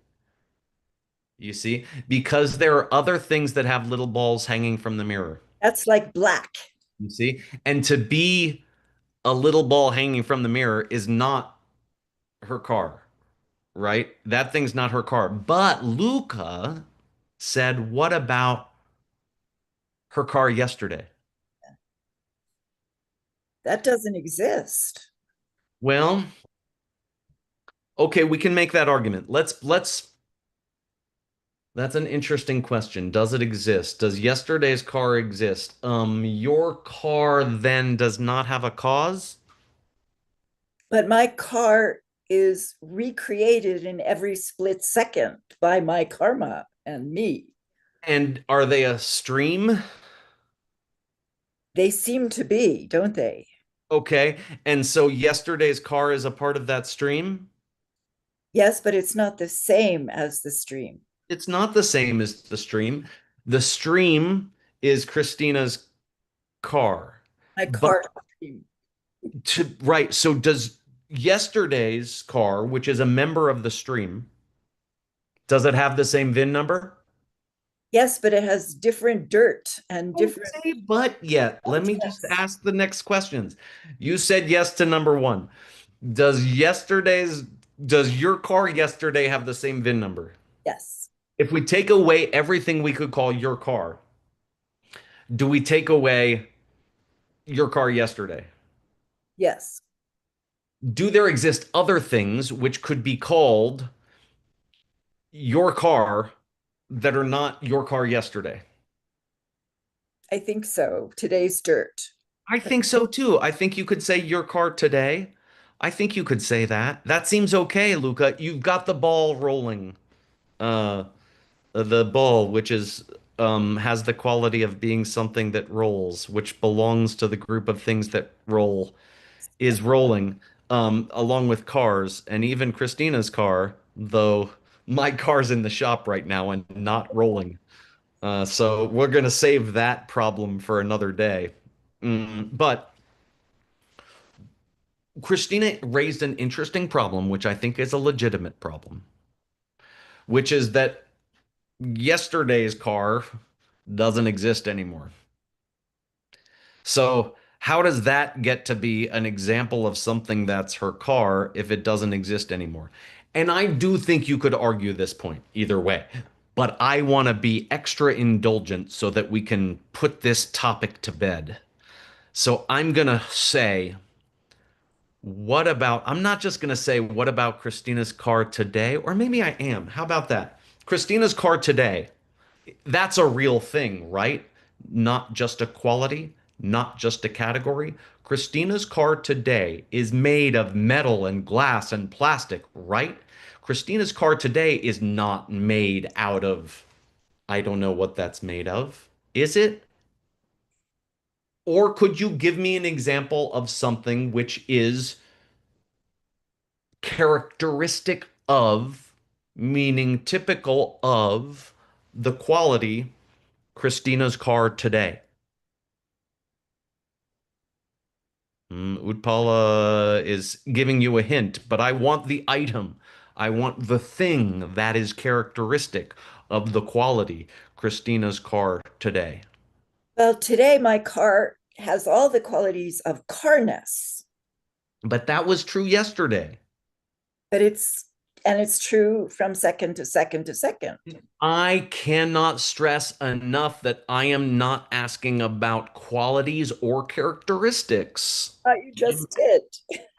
S1: You see, because there are other things that have little balls hanging from the mirror.
S3: That's like black.
S1: You see, and to be a little ball hanging from the mirror is not her car, right? That thing's not her car. But Luca said, what about her car yesterday?
S3: That doesn't exist.
S1: Well, okay, we can make that argument. That's an interesting question. Does it exist? Does yesterday's car exist? Your car then does not have a cause?
S3: But my car is recreated in every split second by my karma and me.
S1: And are they a stream?
S3: They seem to be, don't they?
S1: Okay. And so yesterday's car is a part of that stream?
S3: Yes, but it's not the same as the stream.
S1: It's not the same as the stream. The stream is Christina's car.
S3: My
S1: But
S3: car stream.
S1: right, so does yesterday's car, which is a member of the stream, does it have the same VIN number?
S3: Yes, but it has different dirt and different
S1: Okay, but yet, let me just
S3: contents.
S1: ask the next questions. You said yes to number one. Does your car yesterday have the same VIN number?
S3: Yes,
S1: If we take away everything we could call your car, do we take away your car yesterday?
S3: yes.
S1: Do there exist other things which could be called your car that are not your car yesterday?
S3: I think so. Today's dirt.
S1: I think so too. I think you could say your car today. I think you could say that. That seems okay, Luca. You've got the ball rolling. Uh, the ball, which is has the quality of being something that rolls, which belongs to the group of things that roll, is rolling, along with cars, and even Christina's car, though my car's in the shop right now and not rolling. So we're gonna save that problem for another day. But Christina raised an interesting problem, which I think is a legitimate problem, which is that yesterday's car doesn't exist anymore. So, how does that get to be an example of something that's her car if it doesn't exist anymore? And I do think you could argue this point either way, but I want to be extra indulgent so that we can put this topic to bed. So, I'm going to say, I'm not just going to say, what about Christina's car today? Or maybe I am. How about that? Christina's car today, that's a real thing, right? Not just a quality, not just a category. Christina's car today is made of metal and glass and plastic, right? Christina's car today is not made out of, I don't know what that's made of. Is it? Or could you give me an example of something which is characteristic of, meaning typical of, the quality Christina's car today? Utpala is giving you a hint, but I want the item. I want the thing that is characteristic of the quality Christina's car today.
S3: Well, today my car has all the qualities of carness,
S1: But that was true yesterday.
S3: but it's and it's true from second to second to second.
S1: I cannot stress enough that I am not asking about qualities or characteristics.
S3: You just did.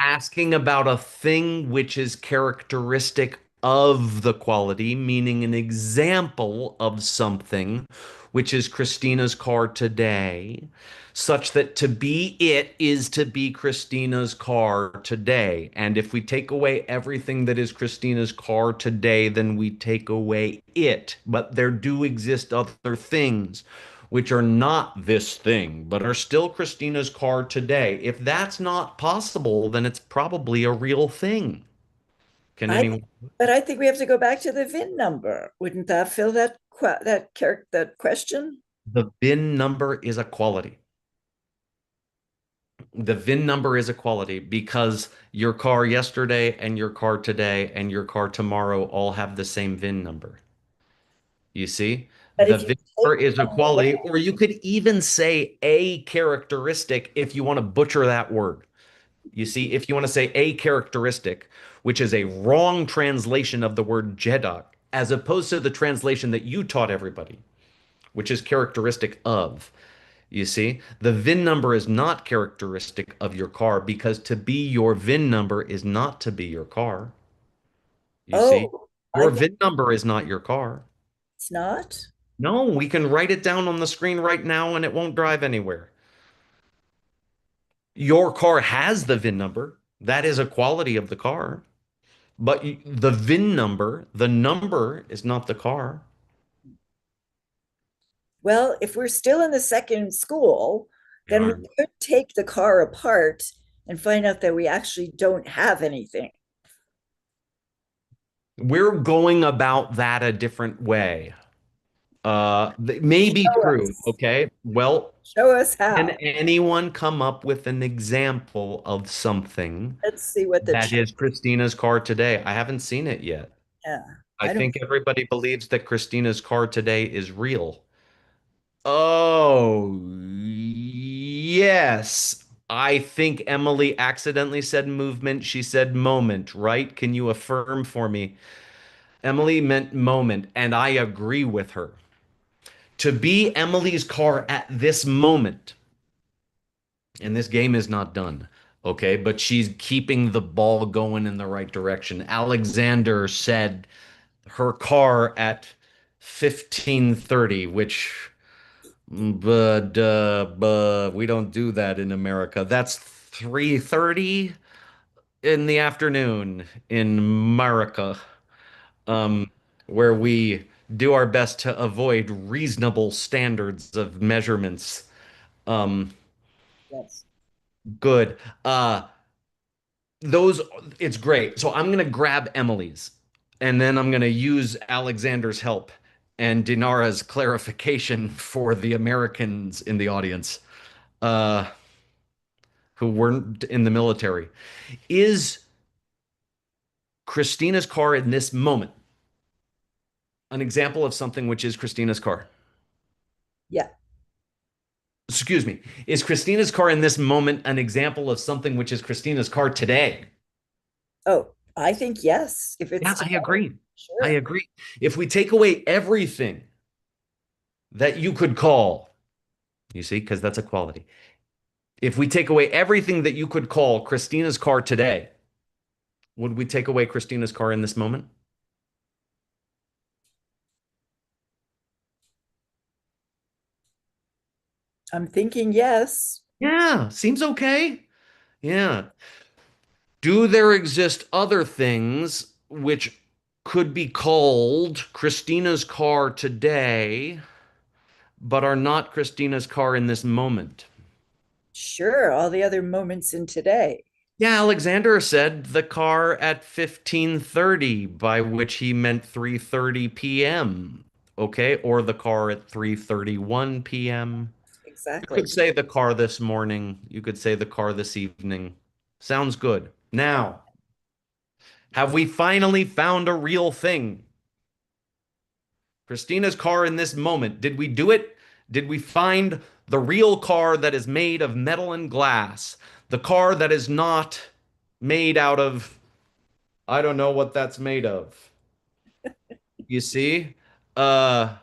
S1: Asking about a thing which is characteristic of the quality, meaning an example of something, which is Christina's car today, such that to be it is to be Christina's car today. And if we take away everything that is Christina's car today, then we take away it. But there do exist other things which are not this thing, but are still Christina's card today. If that's not possible, then it's probably a real thing. Can
S3: I
S1: anyone?
S3: but I think we have to go back to the VIN number. Wouldn't that fill that question?
S1: The VIN number is a quality. The VIN number is a quality because your car yesterday and your car today and your car tomorrow all have the same VIN number. You see?
S3: But
S1: The
S3: if you
S1: VIN
S3: take
S1: number is a
S3: one away,
S1: quality, or you could even say a characteristic if you want to butcher that word. You see, if you want to say a characteristic, which is a wrong translation of the word Jeddah, as opposed to the translation that you taught everybody, which is characteristic of. You see, the VIN number is not characteristic of your car because to be your VIN number is not to be your car. You see,
S3: oh, I
S1: your
S3: think
S1: VIN number is not your car.
S3: it's not.
S1: No, we can write it down on the screen right now and it won't drive anywhere. Your car has the VIN number. That is a quality of the car. But the VIN number, the number is not the car.
S3: Well, if we're still in the second school,
S1: We
S3: then we
S1: are.
S3: could take the car apart and find out that we actually don't have anything.
S1: We're going about that a different way. May be
S3: Show
S1: true.
S3: us.
S1: Okay. Well,
S3: Show us
S1: can
S3: how.
S1: anyone come up with an example of something
S3: Let's see what the
S1: that is Christina's car today? I haven't seen it yet.
S3: yeah.
S1: I
S3: I don't
S1: think everybody believes that Christina's car today is real. Oh, yes. I think Emily accidentally said movement. She said moment, right? Can you affirm for me? Emily meant moment, and I agree with her. To be Emily's car at this moment, and this game is not done, okay, but she's keeping the ball going in the right direction. Alexander said her car at 15:30, which but we don't do that in America. That's 3:30 in the afternoon in America, um, where we do our best to avoid reasonable standards of measurements. Um,
S3: yes.
S1: good. Those it's great. So I'm gonna grab Emily's, and then I'm gonna use Alexander's help and Dinara's clarification for the Americans in the audience. Uh, who weren't in the military. Is Christina's car in this moment an example of something which is Christina's car?
S3: Yeah.
S1: Excuse me. Is Christina's car in this moment an example of something which is Christina's car today?
S3: Oh, I think yes. If
S1: Yeah,
S3: it's
S1: I
S3: today,
S1: agree. I
S3: sure.
S1: agree. If we take away everything that you could call, you see, because that's a quality. If we take away everything that you could call Christina's car today, would we take away Christina's car in this moment?
S3: I'm thinking yes.
S1: Yeah, seems okay. Yeah. Do there exist other things which could be called Christina's car today, but are not Christina's car in this moment?
S3: Sure. All the other moments in today.
S1: Yeah, Alexander said the car at 15:30, by which he meant 3:30 p.m. Okay, or the car at 3:31 p.m. You
S3: Exactly.
S1: could say the car this morning. You could say the car this evening. Sounds good. Now, have we finally found a real thing? Christina's car in this moment. Did we do it? Did we find the real car that is made of metal and glass? The car that is not made out of I don't know what that's made of. You see? Uh,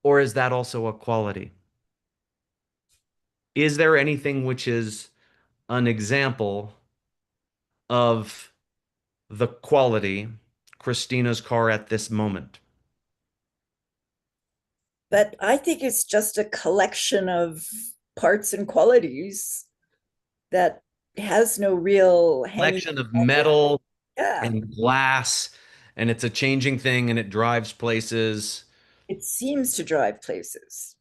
S1: or is that also a quality? Is there anything which is an example of the quality Christina's car at this moment?
S3: But I think it's just a collection of parts and qualities that has no real hanging.
S1: Collection of metal
S3: Yeah,
S1: and glass, and it's a changing thing and it drives places.
S3: it seems to drive places.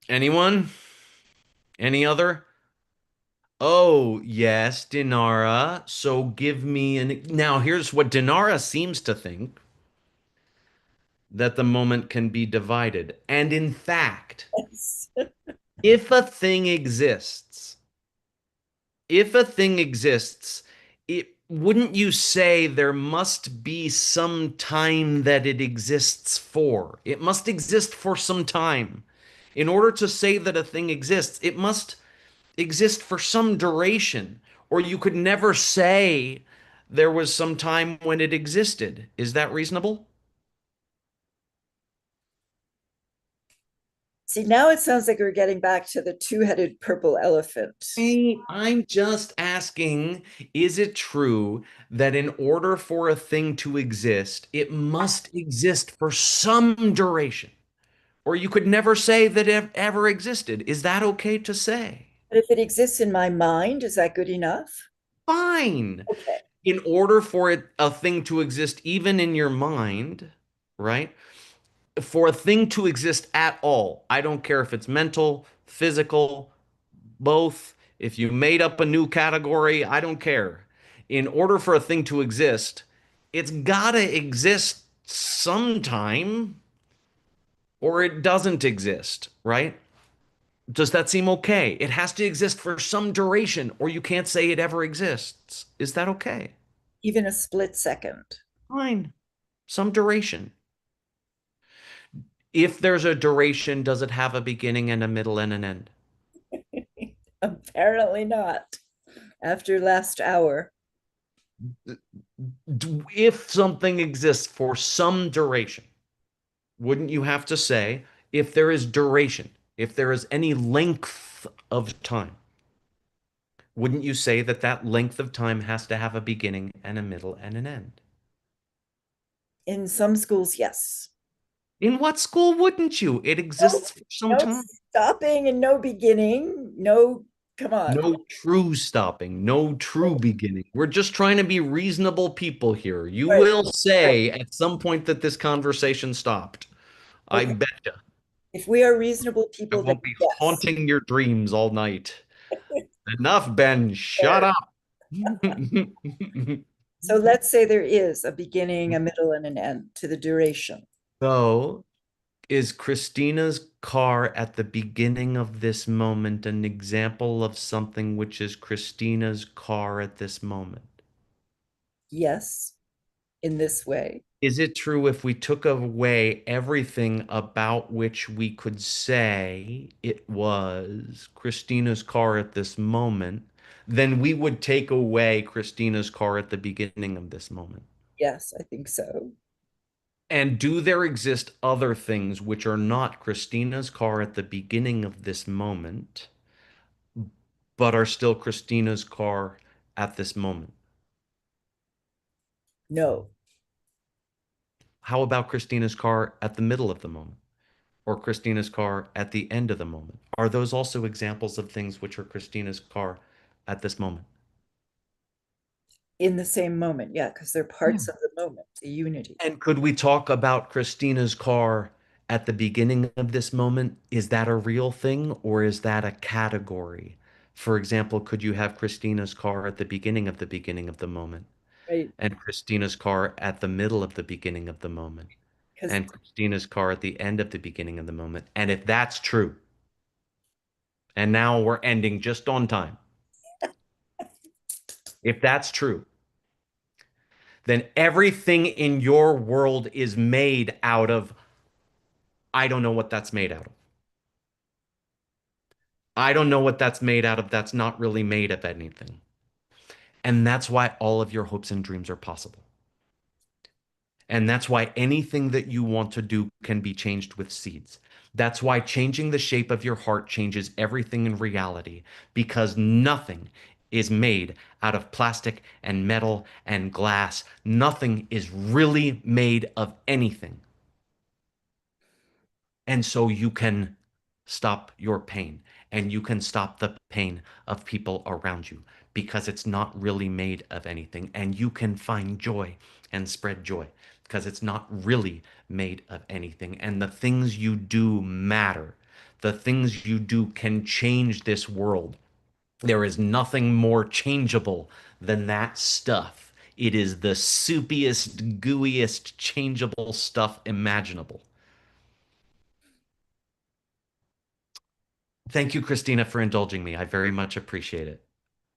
S1: Anyone? Any other? Oh, yes, Dinara. So give me an. Now, here's what Dinara seems to think that the moment can be divided. And in fact,
S3: Yes.
S1: if a thing exists, if a thing exists, it wouldn't you say there must be some time that it exists for? It must exist for some time. In order to say that a thing exists, it must exist for some duration, or you could never say there was some time when it existed. Is that reasonable?
S3: See, now it sounds like we're getting back to the two-headed purple elephant.
S1: I'm just asking, is it true that in order for a thing to exist, it must exist for some duration? Or you could never say that it ever existed. Is that okay to say?
S3: But if it exists in my mind, is that good enough?
S1: Fine.
S3: Okay.
S1: In order for a thing to exist, even in your mind, right? For a thing to exist at all, I don't care if it's mental, physical, both. If you made up a new category, I don't care. In order for a thing to exist, it's gotta exist sometime or it doesn't exist, right? Does that seem okay? It has to exist for some duration or you can't say it ever exists. Is that okay?
S3: Even a split second.
S1: Fine. Some duration. If there's a duration, does it have a beginning and a middle and an end?
S3: Apparently not. After last hour,
S1: If something exists for some duration, wouldn't you have to say, if there is duration, if there is any length of time, wouldn't you say that that length of time has to have a beginning and a middle and an end?
S3: in some schools, yes.
S1: In what school wouldn't you? It
S3: No,
S1: exists for some
S3: no
S1: time.
S3: stopping and no beginning. No, come on.
S1: No true stopping, no true beginning. We're just trying to be reasonable people here. You
S3: Right,
S1: will
S3: right.
S1: say at some point that this conversation stopped. I
S3: Okay.
S1: bet you.
S3: If we are reasonable
S1: I
S3: people, then
S1: won't be
S3: yes.
S1: haunting your dreams all night. Enough, Ben. Shut
S3: There.
S1: up.
S3: So let's say there is a beginning, a middle, and an end to the duration.
S1: So, is Christina's car at the beginning of this moment an example of something which is Christina's car at this moment?
S3: Yes, in this way.
S1: Is it true if we took away everything about which we could say it was Christina's car at this moment, then we would take away Christina's car at the beginning of this moment?
S3: Yes, I think so.
S1: And do there exist other things which are not Christina's car at the beginning of this moment, but are still Christina's car at this moment?
S3: No,
S1: How about Christina's car at the middle of the moment? Or Christina's car at the end of the moment? Are those also examples of things which are Christina's car at this moment?
S3: in the same moment. Yeah, because they're
S1: Yeah.
S3: parts of the moment, the unity.
S1: And could we talk about Christina's car at the beginning of this moment? Is that a real thing or is that a category? For example, could you have Christina's car at the beginning of the moment,
S3: Right.
S1: and Christina's car at the middle of the beginning of the moment,
S3: Because
S1: and Christina's car at the end of the beginning of the moment? And if that's true, and now we're ending just on time. If that's true, then everything in your world is made out of, I don't know what that's made out of. I don't know what that's made out of. That's not really made of anything. And that's why all of your hopes and dreams are possible. And that's why anything that you want to do can be changed with seeds. That's why changing the shape of your heart changes everything in reality, because nothing is made out of plastic and metal and glass. Nothing is really made of anything. And so you can stop your pain and you can stop the pain of people around you because it's not really made of anything. And you can find joy and spread joy because it's not really made of anything. And the things you do matter. The things you do can change this world. There is nothing more changeable than that stuff. It is the soupiest, gooeyest, changeable stuff imaginable. Thank you, Christina, for indulging me. I very much appreciate it.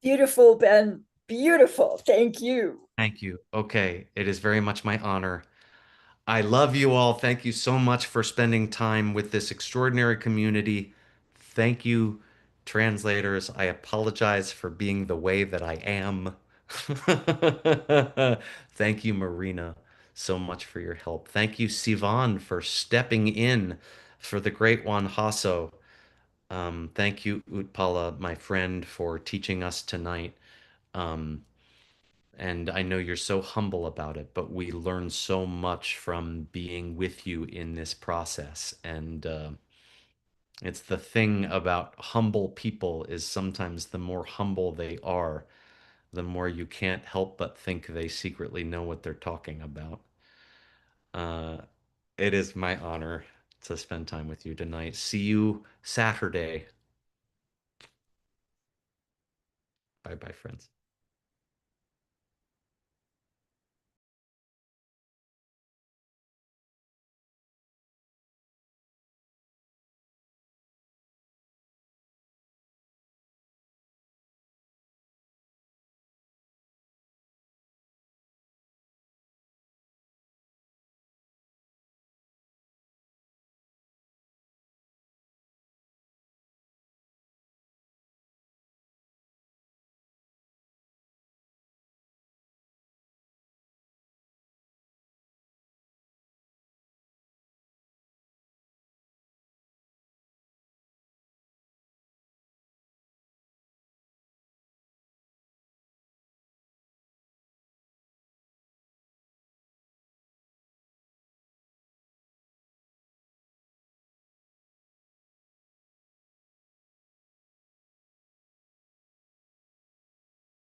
S3: Beautiful, Ben. Beautiful. Thank you.
S1: Thank you. Okay, it is very much my honor. I love you all. Thank you so much for spending time with this extraordinary community. Thank you, translators. I apologize for being the way that I am. Thank you, Marina, so much for your help. Thank you, Sivan, for stepping in for the great Juan Hasso. Thank you, Utpala, my friend, for teaching us tonight. Um, and I know you're so humble about it, but we learn so much from being with you in this process. And it's the thing about humble people is sometimes the more humble they are, the more you can't help but think they secretly know what they're talking about. Uh, it is my honor to spend time with you tonight. See you Saturday. Bye bye, friends.